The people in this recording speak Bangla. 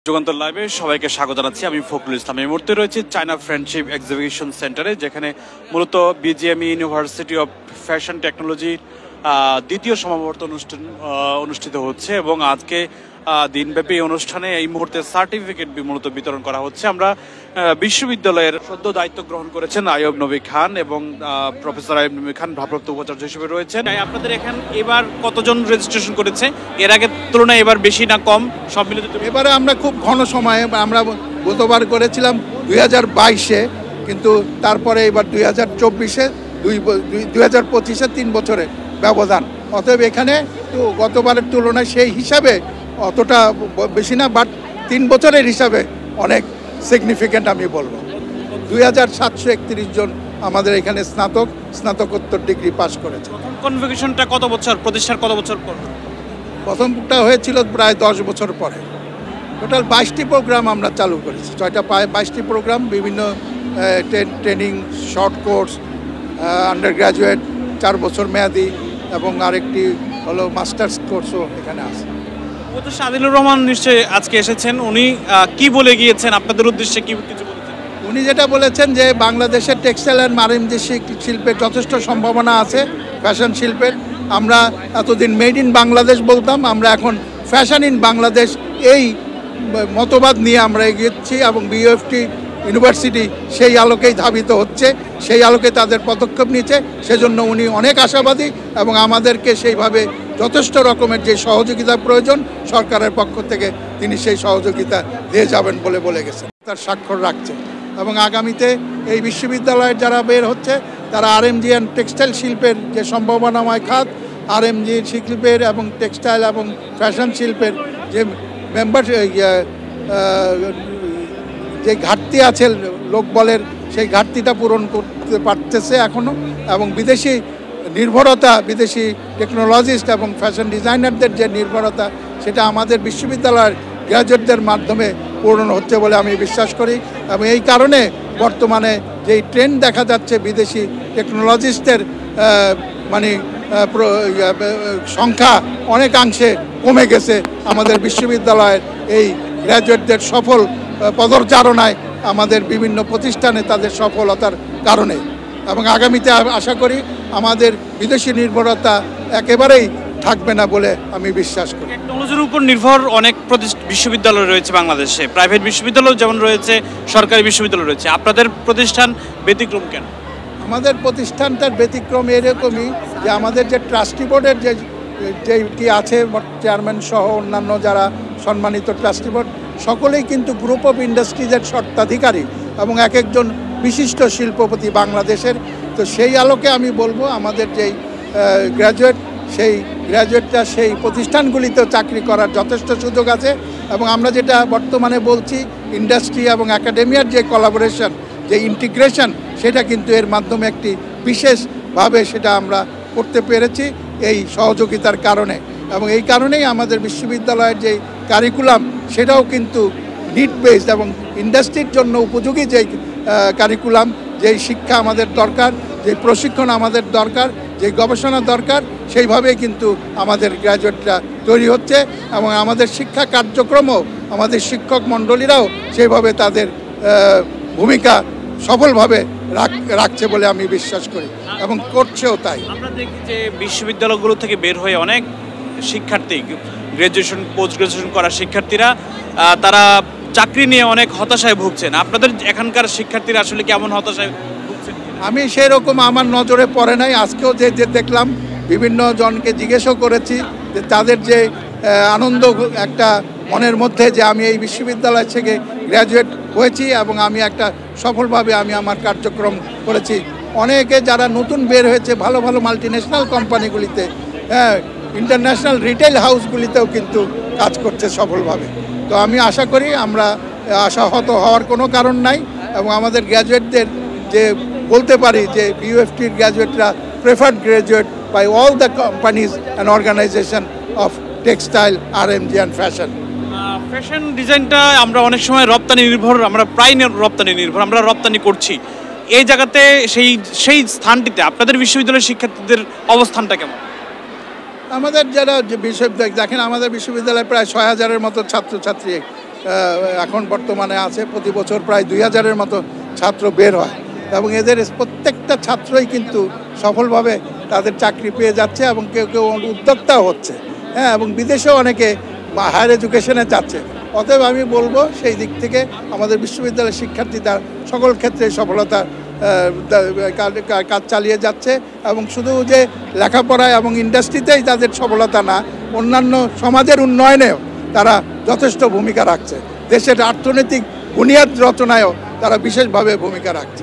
যুগান্তর লাইভে সবাইকে স্বাগত জানাচ্ছি। আমি ফখরুল ইসলাম। এই মুহূর্তে রয়েছে চায়না ফ্রেন্ডশিপ এক্সিবিশন সেন্টারে, যেখানে মূলত বিজিএমই ইউনিভার্সিটি অফ ফ্যাশন টেকনোলজির দ্বিতীয় সমাবর্তন অনুষ্ঠান অনুষ্ঠিত হচ্ছে এবং আজকে দিনব্যাপী অনুষ্ঠানে এই মুহূর্তে সার্টিফিকেট মূলত বিতরণ করা হচ্ছে। আমরা বিশ্ববিদ্যালয়ের সদ্য দায়িত্ব গ্রহণ করেছেন আইয়ুব নবী খান এবং প্রফেসর আইয়ুব নবী খান ভারপ্রাপ্ত উপাচার্য হিসেবে রয়েছেন। আপনাদের এখানে এবার কতজন রেজিস্ট্রেশন করেছে? এর আগের তুলনায় এবার বেশি না কম সব মিলে? এবারে আমরা খুব ঘন সময়ে, আমরা গতবার করেছিলাম 2022-এ, কিন্তু তারপরে এবার 2024-এ 2025-এ 3 বছরের ব্যবধান। অতএব এখানে তো গতবারের তুলনায় সেই হিসাবে অতটা বেশি না, বাট 3 বছরের হিসাবে অনেক সিগনিফিক্যান্ট আমি বলবো। 2731 জন আমাদের এখানে স্নাতকোত্তর ডিগ্রি পাস করেছে। কনভোকেশনটা কত বছর, প্রতিষ্ঠার কত বছর পর? প্রথমটা হয়েছিল প্রায় 10 বছর পরে। টোটাল 22টি প্রোগ্রাম আমরা চালু করেছি, 22টি প্রোগ্রাম, বিভিন্ন training, short course, under graduate 4 বছর মেয়াদি এবং আরেকটি হলো মাস্টার্স কোর্সও এখানে আছে। প্রফেসর আদিলুর রহমান নিশ্চয়ই আজকে এসেছেন, উনি কি বলে গিয়েছেন আপনাদের উদ্দেশ্যে, কি কিছু বলেছেন? উনি যেটা বলেছেন যে বাংলাদেশের টেক্সটাইল অ্যান্ড মারিন শিল্পের যথেষ্ট সম্ভাবনা আছে, ফ্যাশন শিল্পের। আমরা এতদিন মেড ইন বাংলাদেশ বলতাম, আমরা এখন ফ্যাশন ইন বাংলাদেশ এই মতবাদ নিয়ে আমরা এগিয়েছি এবং বিইউএফটি ইউনিভার্সিটি সেই আলোকেই ধাবিত হচ্ছে, সেই আলোকে তাদের পদক্ষেপ নিচ্ছে। সেজন্য উনি অনেক আশাবাদী এবং আমাদেরকে সেইভাবে যথেষ্ট রকমের যে সহযোগিতা প্রয়োজন সরকারের পক্ষ থেকে তিনি সেই সহযোগিতা দিয়ে যাবেন বলে গেছেন, তার স্বাক্ষর রাখছে। এবং আগামীতে এই বিশ্ববিদ্যালয়ের যারা বের হচ্ছে তারা আরএমজি অ্যান্ড টেক্সটাইল শিল্পের যে সম্ভাবনাময় খাত, আরএমজি শিল্পের এবং টেক্সটাইল এবং ফ্যাশন শিল্পের যে মেম্বার যে ঘাটতি আছে লোকবলের, সেই ঘাটতিটা পূরণ করতে পারতেছে এখনও। এবং বিদেশি নির্ভরতা, বিদেশি টেকনোলজিস্ট এবং ফ্যাশন ডিজাইনারদের যে নির্ভরতা, সেটা আমাদের বিশ্ববিদ্যালয়ের গ্র্যাজুয়েটদের মাধ্যমে পূরণ হচ্ছে বলে আমি বিশ্বাস করি। এবং এই কারণে বর্তমানে যেই ট্রেন্ড দেখা যাচ্ছে, বিদেশি টেকনোলজিস্টদের সংখ্যা অনেকাংশে কমে গেছে আমাদের বিশ্ববিদ্যালয়ের এই গ্র্যাজুয়েটদের সফল পদচারণায়, আমাদের বিভিন্ন প্রতিষ্ঠানে তাদের সফলতার কারণে। এবং আগামীতে আশা করি আমাদের বিদেশি নির্ভরতা একেবারেই থাকবে না বলে আমি বিশ্বাস করি। টেকনোলজির উপর নির্ভর অনেক বিশ্ববিদ্যালয় রয়েছে বাংলাদেশে, প্রাইভেট বিশ্ববিদ্যালয় যেমন রয়েছে, সরকারি বিশ্ববিদ্যালয় রয়েছে। আপনাদের প্রতিষ্ঠান ব্যতিক্রম কেন? আমাদের প্রতিষ্ঠানটার ব্যতিক্রম এরকমই যে আমাদের যে ট্রাস্টি বোর্ডের যেটি আছে, চেয়ারম্যান সহ অন্যান্য যারা সম্মানিত ট্রাস্টি বোর্ড, সকলেই কিন্তু গ্রুপ অফ ইন্ডাস্ট্রিজের স্বত্বাধিকারী এবং এক একজন বিশিষ্ট শিল্পপতি বাংলাদেশের। তো সেই আলোকে আমি বলবো আমাদের যেই গ্র্যাজুয়েট, সেই গ্র্যাজুয়েটরা সেই প্রতিষ্ঠানগুলিতেও চাকরি করার যথেষ্ট সুযোগ আছে। এবং আমরা যেটা বর্তমানে বলছি, ইন্ডাস্ট্রি এবং একাডেমিয়ার যে কোলাবোরেশন, যে ইন্টিগ্রেশন, সেটা কিন্তু এর মাধ্যমে একটি বিশেষভাবে সেটা আমরা করতে পেরেছি এই সহযোগিতার কারণে। এবং এই কারণেই আমাদের বিশ্ববিদ্যালয়ের যে কারিকুলাম, সেটাও কিন্তু নিড বেসড এবং ইন্ডাস্ট্রির জন্য উপযোগী যেই কারিকুলাম, যেই শিক্ষা আমাদের দরকার, যে প্রশিক্ষণ আমাদের দরকার, যে গবেষণা দরকার, সেইভাবেই কিন্তু আমাদের গ্র্যাজুয়েটরা তৈরি হচ্ছে। এবং আমাদের শিক্ষা কার্যক্রমও, আমাদের শিক্ষক মণ্ডলীরাও সেইভাবে তাদের ভূমিকা সফলভাবে রাখছে বলে আমি বিশ্বাস করি এবং করছেও তাই। আমরা দেখি যে বিশ্ববিদ্যালয়গুলো থেকে বের হয়ে অনেক শিক্ষার্থী, গ্র্যাজুয়েশন, পোস্ট গ্র্যাজুয়েশন করা শিক্ষার্থীরা, তারা চাকরি নিয়ে অনেক হতাশায় ভুগছেন। আপনাদের এখানকার শিক্ষার্থীরা আসলে কেমন হতাশায় ভুগছেন? আমি সেরকম আমার নজরে পড়ে নাই। আজকেও যে দেখলাম, বিভিন্ন জনকে জিজ্ঞেসও করেছি যে তাদের যে আনন্দ একটা মনের মধ্যে, যে আমি এই বিশ্ববিদ্যালয় থেকে গ্র্যাজুয়েট হয়েছি এবং আমি একটা সফলভাবে আমি আমার কার্যক্রম করেছি। অনেকে যারা নতুন বের হয়েছে ভালো ভালো মাল্টিন্যাশনাল কোম্পানিগুলিতে, ইন্টারন্যাশনাল রিটেল হাউসগুলিতেও কিন্তু কাজ করছে সফলভাবে। তো আমি আশা করি, আমরা আশাহত হওয়ার কোনো কারণ নাই। এবং আমাদের গ্র্যাজুয়েটদের যে বলতে পারি যে বিইউএফটির গ্র্যাজুয়েটরা preferred graduate by all the companies and organisation of textile, RMG and fashion. Fashion ডিজাইনটা আমরা অনেক সময় রপ্তানি নির্ভর, আমরা প্রায় রপ্তানি নির্ভর, আমরা রপ্তানি করছি। এই জায়গাতে সেই স্থানটিতে আপনাদের বিশ্ববিদ্যালয়ের শিক্ষার্থীদের অবস্থানটা কেমন? আমাদের যারা যে বিশ্ববিদ্যালয় দেখেন, আমাদের বিশ্ববিদ্যালয়ে প্রায় ৬,০০০-এর মতো ছাত্রছাত্রী এখন বর্তমানে আছে। প্রতি বছর প্রায় 2000-এর মতো ছাত্র বের হয় এবং এদের প্রত্যেকটা ছাত্রই কিন্তু সফলভাবে তাদের চাকরি পেয়ে যাচ্ছে এবং কেউ কেউ উদ্যোক্তাও হচ্ছে, হ্যাঁ, এবং বিদেশেও অনেকে হায়ার এডুকেশনে যাচ্ছে। অতএব আমি বলবো সেই দিক থেকে আমাদের বিশ্ববিদ্যালয়ের শিক্ষার্থীরা সকল ক্ষেত্রে সফলতা কাজ চালিয়ে যাচ্ছে এবং শুধু যে লেখাপড়ায় এবং ইন্ডাস্ট্রিতেই তাদের সফলতা না, অন্যান্য সমাজের উন্নয়নেও তারা যথেষ্ট ভূমিকা রাখছে। দেশের অর্থনৈতিক বুনিয়াদ রচনায়ও তারা বিশেষভাবে ভূমিকা রাখছে।